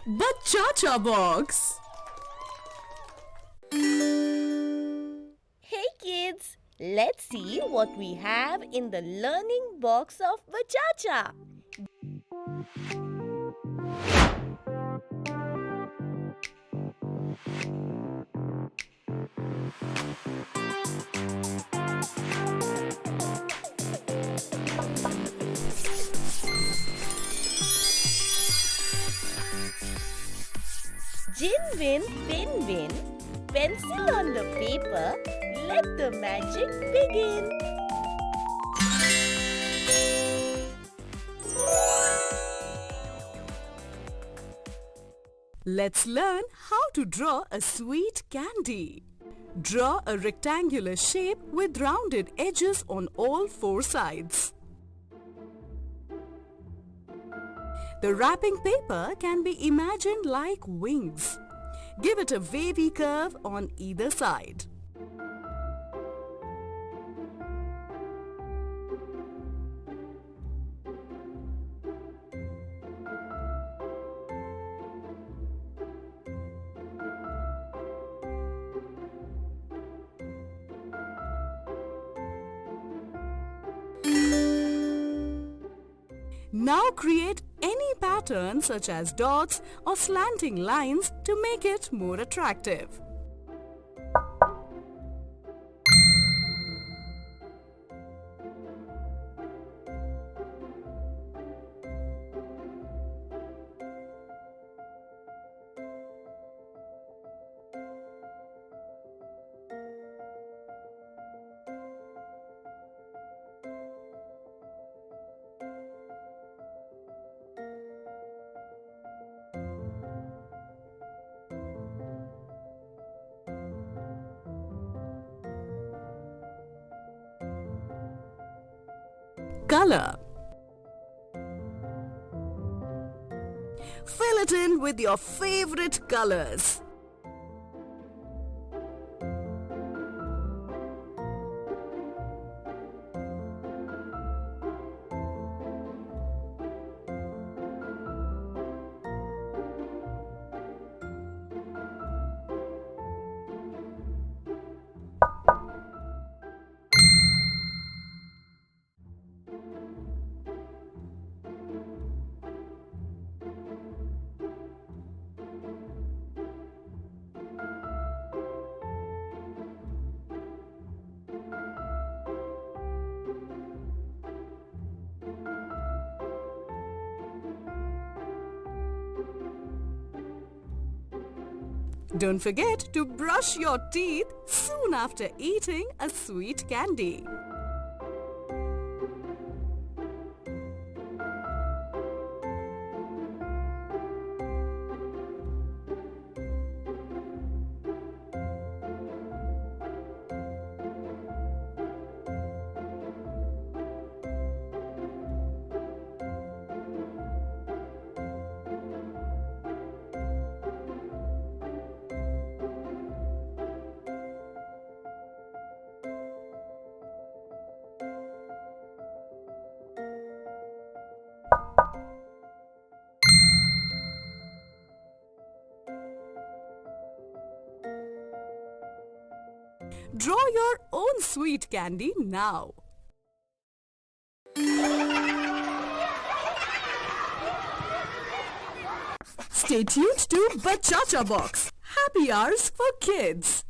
Bachacha Box. Hey kids, let's see what we have in the learning box of Bachacha. Gin win, pin win, pencil on the paper, let the magic begin. Let's learn how to draw a sweet candy. Draw a rectangular shape with rounded edges on all four sides. The wrapping paper can be imagined like wings. Give it a wavy curve on either side. Now create any pattern such as dots or slanting lines to make it more attractive. Color. Fill it in with your favorite colors. Don't forget to brush your teeth soon after eating a sweet candy. Draw your own sweet candy now. Stay tuned to Bachacha Box. Happy hours for kids.